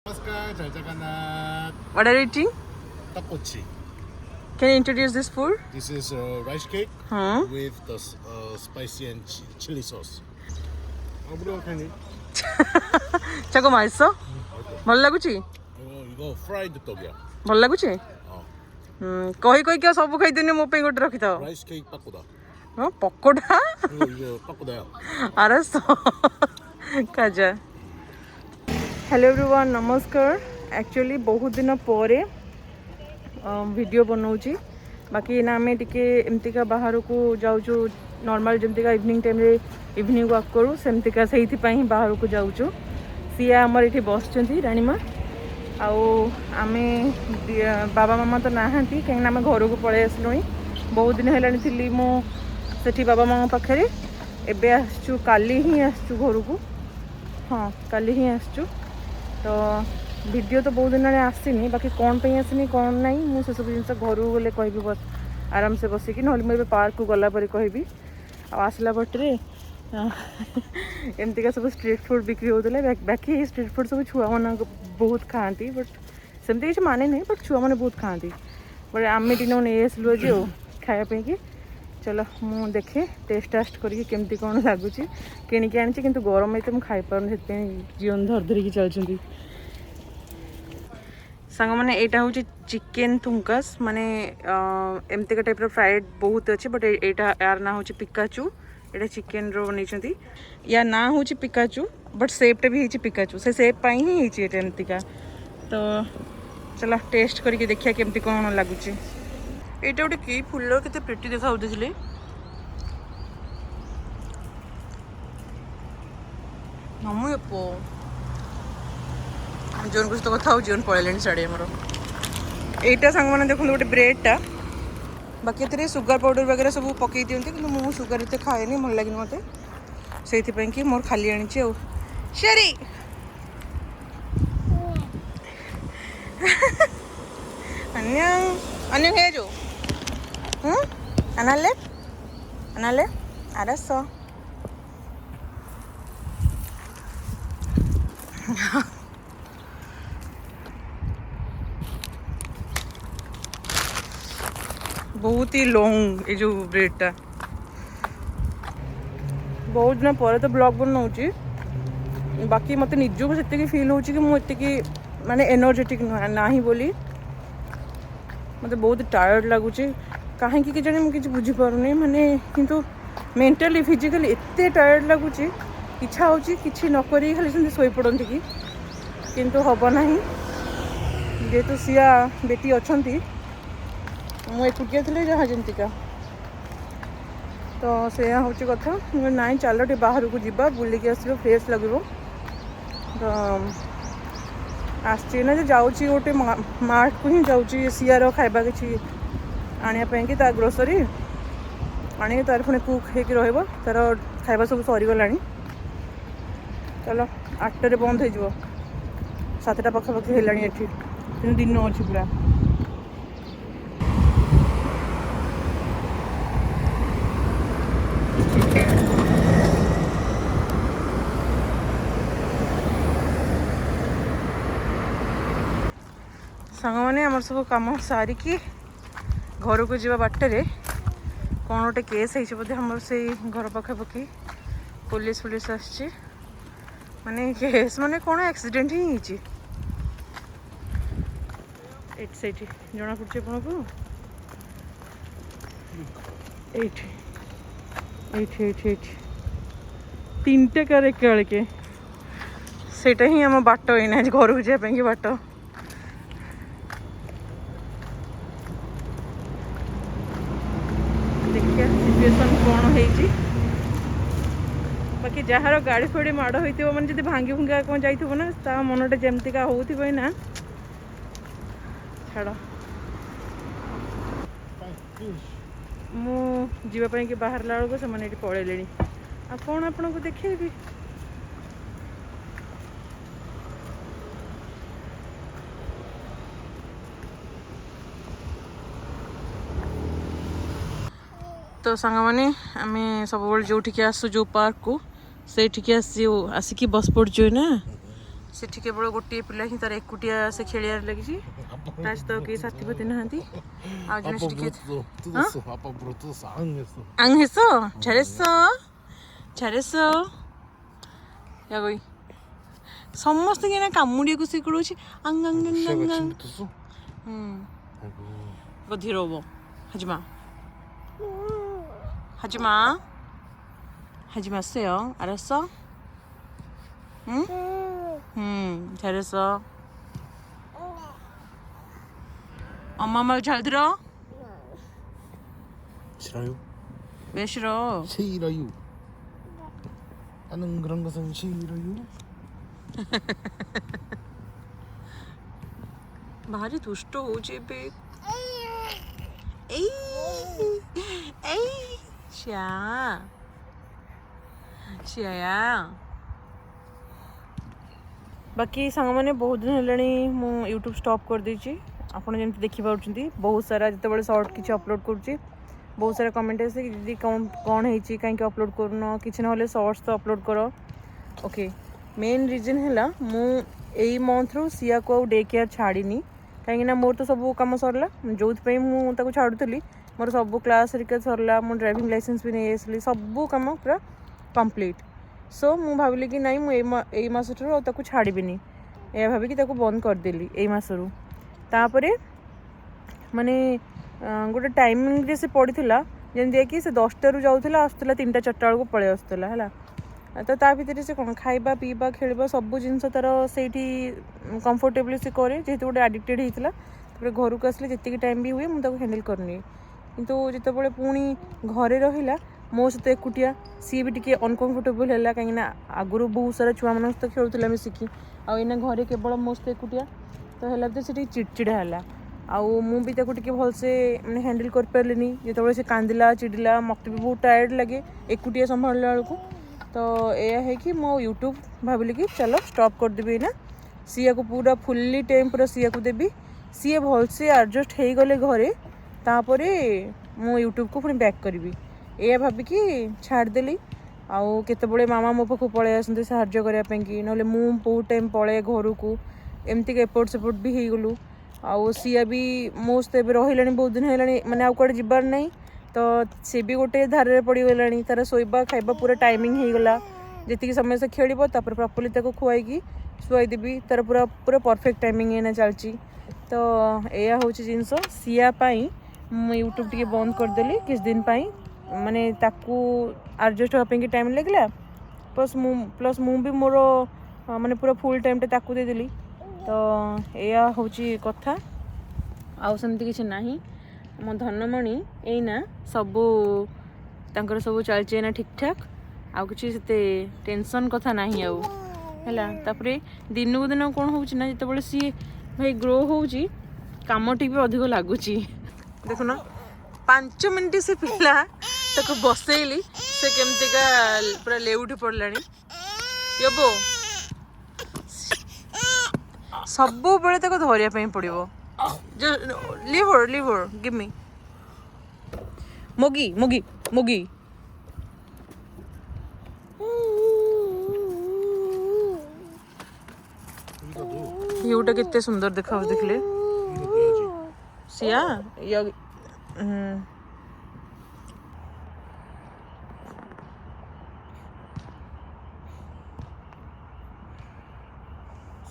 Namaskar, Jai Jagannath. What are you eating? Takochi. Can you introduce this food? This is rice cake with the spicy and chili sauce. 저거 맛있어? ଭଲ ଲାଗୁଛି? 이거 fried 떡이야. ଭଲ ଲାଗୁଛି? କହି କହିକି ସବୁ ଖାଇଦେନି ମୋ ପାଇଁ ଗୋଟେ ରଖିଥାଅ. 라이스 케이크 빠꾸다. ପକୋଡା? 이거 빠꾸다야. 알았어. 가자. हेलो एवरीवन नमस्कार. एक्चुअली बहुत दिन पर वीडियो बनाऊँगी बाकी ना आम टे एमतीका बाहर को जाऊँ नॉर्मल जमतीका इवनिंग टाइम रे इवनिंग वॉक करूँ सेमतीका से बाहर को जाऊँ सी आमर ये बस राणीमा आम बाबा मामा तो नहांती कहीं आम घर को पलि आसलु बहुत दिन है मुझे बाबा मामा पाखे एबे आसचु काली ही आसचु घर को हाँ काली ही आसचु तो वीडियो तो बहुत दिन आसनी बाकी कौन पे आसनी कौन ना मुझे सब जिन घर को गले कह बस आराम से बसिकी ना मुझे पार्क को गलापर कहबी आसला बटे एमतीका सब स्ट्रीट फूड बिक्री होता बाकी स्ट्रीट फूड सब छुआ मान बहुत खाती बट सेमती किसी माने नहीं बट छुआ मैंने बहुत खाती बट आम दिन नहीं आसलु आज खायापी कि चलो मु देखे टेस्ट टास्ट करके केमती कौन लगुच किणिकी आनी कि गरम है तो मुझे खाईपार जीवन धर धरिकी चलती सांग मैंने यहाँ हूँ चिकेन थुंकास माने एमतीका टाइप फ्राइड बहुत अच्छे बट यहाँ यार ना हूँ पिकाचू यहाँ चिकेन रो नहीं या ना हूँ पिकाचू बट सेपटा भी है पिकाचू से सेप ही है एमतीका तो चलो टेस्ट करके देखिए केमती कौन लगुच यहाँ गोटे कि फुल के प्रिटी देखा नमु एपो जीवन कुछ तो कथा हो जीवन पलैले साड़ी आमर यहाँ सांग मैंने देखो गोटे ब्रेडटा बाकी ये सुगर पाउडर वगैरह सब पकई दिखती कि मुझे सुगर इतने खाएनि भल लगे मत से कि मोर खाली आनी शेरी अन्य है जो अनाले अनाले आरस बहुत ही लॉन्ग ये जो ब्रेडटा बहुत दिन पर तो ब्लॉग बनाऊँगी बाकी मत निजक से फिल हो मुझे माने एनर्जेटिक ना बोली मत बहुत टायर्ड लगुच कहीं कि जाने मुझे बुझीपारे माने किंतु मेंटली फिजिकली एत टायर्ड लगुच इच्छा हो कि नक खाली से शोई पड़ती कि किंतु हम ना जेहेतु सिया बेटी अच्छा मुझे थी जहाँ जमतीका तो से हूँ कथा ना चलो टे बाहर को जीवा बुलिकी आस फ्रेश लगे तो आसना जाऊँगी गोटे मार्ट को ही जाऊँगी सियार खाଇବା किसी आने कि तार ग्रोसरी आने तार पुणी कुक हो तार खाଇବା सब सरीगला चलो 8टारे बंद हो 7टा पाखापाखि है दिन अच्छी पूरा सांग मैंने आम सब कम सारिकी घर को जावा बाटर कौन गोटे केस होते हमर से घर पाखापाखि पुलिस पुलिस आसी माने केस माने कौन एक्सीडेंट ही होती जना पड़े आपन को तीन टे कार एक के सेटा ही आम बाट होना घर को जावाई बाट देखिए सिचुएशन कौन है बाकी जार गाड़ी फाड़ी माड़ हो मैंने जब भांगी भुंगा कौन जाइए ना ता मनटा जमतीका हो ना छाड़ मुझे कि बाहर बेलू से पलैले आ कौन आपन को देखेबी तो सांग मैंने आम सब जो आसु जो पार्क को से आसिकी बस पड़चु ना ସେଠି କେବଳ ଗୋଟିଏ ପିଲା ହିଁ ତାର ଏକୁଟିଆ ସେ ଖେଳିବାରେ ଲାଗିଛି ତା ସହିତ କେହି ସାଥିପାତି 나한테 ଆଉ ଜଣେ ସେଠି 아빠 물었어. 앙 했어. 앙 했어? 잘했어 잘했어 야 거기 ସମସ୍ତେ କିନା କାମୁଡ଼ିବାକୁ ଶିଖଉଛି 시아가 침 뱉었어? 응 아이고. 이거 더러워 하지마 하지마 하지 마세요 알았어? 응? 잘했어 엄마 말 잘 들어? 싫어요? 왜 싫어? 싫어요. 나는 그런 것은 싫어요. 말이 두ଷ୍ଟ ହଉଛି ଏବେ ଏଇ ଏଇ ଶିଆୟା ବାକି ସାଙ୍ଗମାନେ ବହୁତ ଦିନ ହେଲାଣି ମୁଁ ୟୁଟ୍ୟୁବ୍ ଷ୍ଟପ୍ କରିଦେଇଛି ଆପଣ ଯେମିତି ଦେଖିପାରୁଛନ୍ତି ବହୁତ ସାରା ଯେତେବେଳେ ସର୍ଟ କିଛି ଅପଲୋଡ଼ କରୁଛି ବହୁତ ସାରା କମେଣ୍ଟ ଆସେ କି ଦିଦି କ'ଣ ହେଇଛି କାହିଁକି ଅପଲୋଡ଼ କରୁନ କିଛି ନହେଲେ ସର୍ଟସ୍ ତ ଅପଲୋଡ଼ କର ଓକେ मेन रिजन है मु एई मंथरू सियाको आउ डे केयर छाड़ीनी कहीं मोर तो सब कम सरला जो मुझे छाड़ुली मोर सब क्लास रिका सरला मो ड्राइविंग लाइसेंस भी नहीं आसली सब कम पूरा कंप्लीट सो मु भाविली कि नहीं मुझे मस छाड़बी या भाविकी बंद करदेली यही मसरू तापरे माने गोटे टाइमिंग से पड़ा जमी कि से 10 रू जाऊला आसला 3टा 4टा बेलू पलि आसला है तो ता भीतर से कौन खाइबा पीवा खेलबा सब जिन तार से कंफर्टेबली से करे जेहेतु गोटे आडिक्टेड होता घर को आसले जी टाइम भी हुए मुझे हैंडल करनी किंतु जितेबाला पुणी घरे रहा मो सहित एकुटिया सी भी टी अनकंफर्टेबल है कहीं आगुरी बहुत सारा छुआ मान सहित खेलुला मिसिकी आईना घरे केवल मो सहित एकुटिया तो है से चिड़चिड़ा है आउ भी भलसे मैंने हैंडल कर पारे जो से कांदिला चिड़िला मत भी बहुत टायर्ड लगे एकुटिया संभाला बेलू तो यह है कि मो यूट्यूब भाविली कि चलो स्टॉप करदेवी ना सिया को पूरा फुल्ली टाइम पूरा सिया को देवी सी भलसे एडजस्ट हो गले घरे तापर मो यूट्यूब को पुणी बैक करी यह भाविकी छाड़देली आउ केतबले मामा मो पाख पलि आसते साहाଯ୍य करने कि ना मु बहुत टाइम पळे घर को एमती एपट सेपट भी हो गलु आउ सिया भी मो सहित रहा बहुत दिन है मैंने आउ कड़े जबार नहीं तो सी भी गोटे धारे पड़गला तार शोबा खाइबा पूरा टाइमिंग हो गला जी समय से खेल प्रॉपर्ली खुआई शुआईदेवी तार पूरा पूरा परफेक्ट टाइमिंग एना चलती तो यह हूँ जिनस सियापाई यूट्यूब टी बंद करदेली किस दिन माने ताकू एडजस्ट होगापी टाइम लगला प्लस मु भी मोर माने पूरा फुल टाइम ताकू देदेली तो यह हूँ कथा आउ सेमती किसी नहीं मो धनमणि एना सबू तांकर सब चलचे ना ठीक ठाक आउ किसी से टेंशन कथा नहीं आउ है तापर दिन को दिन कौन हो जिते सी भाई ग्रो हो कम टी भी अधिक लगुच देखुन 5 मिनट से पिला ताको बसैली से केमतिका पूरा लेउठी पड़ला योबो सबू बेले ताको धरिया पड़ो जो leave her give me मोगी मोगी मोगी यूटा कितने सुंदर देखा देखले सिया या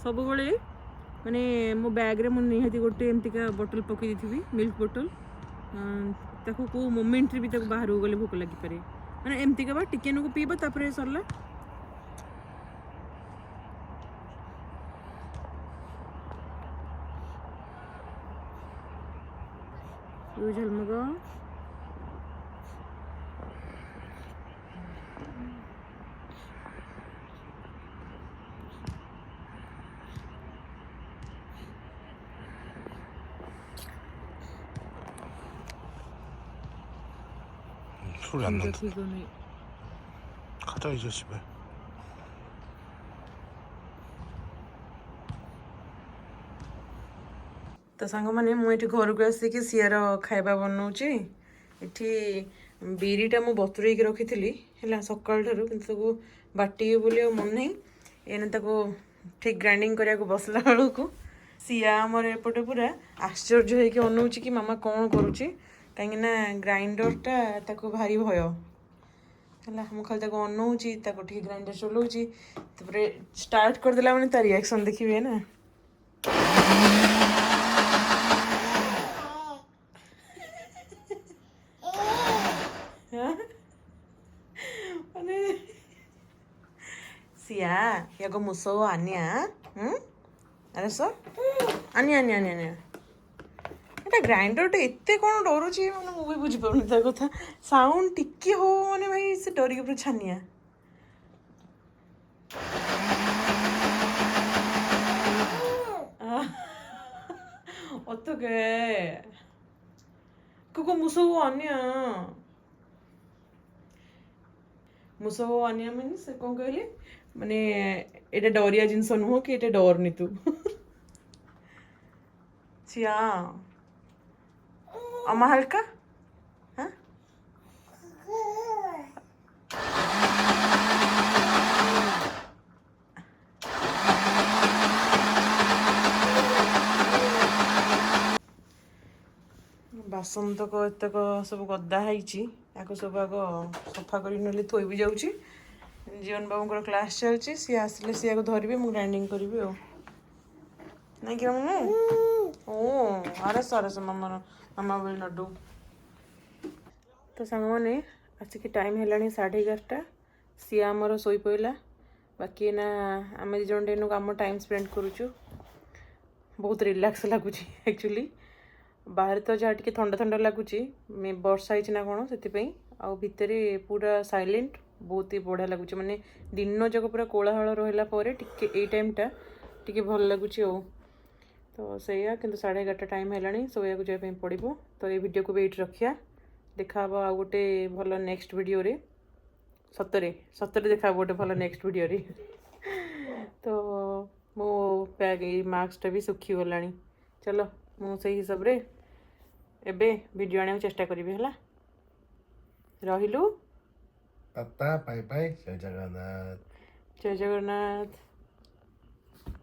सब बड़े माने मो बैग रे मुझे निहाती गोटे एमतीका बोतल पकई देथिबी मिल्क बोतल ताको को मोमेंट रे भी ताको बाहर हो गले भोक लगी पारे माने एमतीका बा टिके नको पीबा तापरे सरला यो झलमगा 소리 안 난다. 가자 이제 집에. तो सांग मैंने मुझे घर को आसिक सियार खाइबा बनाऊँगी ये बिरीटा मु बतुरई रखी है सकाल ठार कि बाटी बोली मन नहीं एने ठीक ग्राइंडिंग करने को बसला बेलू सिया आमर एपटे पूरा आश्चर्य होइके अनौछि कि मामा कौन करुछि कहीं ना ग्राइंडरटा ताको भारी भय है मु खाली ताको अनौछि ताको ठीक ग्राइंडर चलाउछि तापर स्टार्ट कर देला माने ता रिएक्शन देखिबे ना माने सिया याको मुसो आनिया अरे सर आनिया आनिया आनिया आनिया এটা গ্রাইন্ডরটা এতে কোন ডরুছি মানে ମୁଁ ବି ବୁଝିପାରୁନି ତା କଥା ସାଉଣ୍ଡ ଟିକେ ହଉ ମାନେ ଭାଇ ସେ ଡରିକି ପୁରା ଛାନିଆ 어떡해 그거 무서워 아니야 무서워 아니야 means କଣ କହିଲେ ମାନେ ଏଟା ଡରିଆ ଜିନିଷ ନୁହଁ କି ଏଟା ଡରନି ତୁ ସିଆ अम्मा हल्का हाँ बासन तक एतक सब गदा है सब आग सफा कर थोई भी जाऊँगी जीवन बाबू क्लास चलती सी आसिले सी आगे धरबे मुझे ग्राइंडिंग करी नहीं क्या मम्मी ओ आरस आरस मामा मामा will not do to song मैंने आसिक टाइम है 11:30 सी आमर शोई पड़ा बाकी ना आम दी जन डेनु आम टाइम स्पेंड करुचु बहुत रिलैक्स लगुच एक्चुअली बाहर तो जहाँ टी ठंडा ठंडा लगुच वर्षा ही ना कौन से भितर पूरा साइलेंट बहुत ही बढ़िया लगुच माने दिन जाक पूरा कोलाहल रहा टे टाइमटा टी भल लगुच तो सैया किंतु 11:30 टाइम है शोया जावाई पड़ो तो ये वीडियो को भी ये रखिया देखा आ गोटे भल नेक्स्ट वीडियो रे सतरे सतरे देखा गोटे भल नेक्स्ट वीडियो रे तो मो बैग मास्कटा भी सुखी गला चलो मुझे हिसाब रे एबे वीडियो आने चेष्टा करी है रहिलु पापा बाय बाय जय जगन्नाथ जय जगन्नाथ।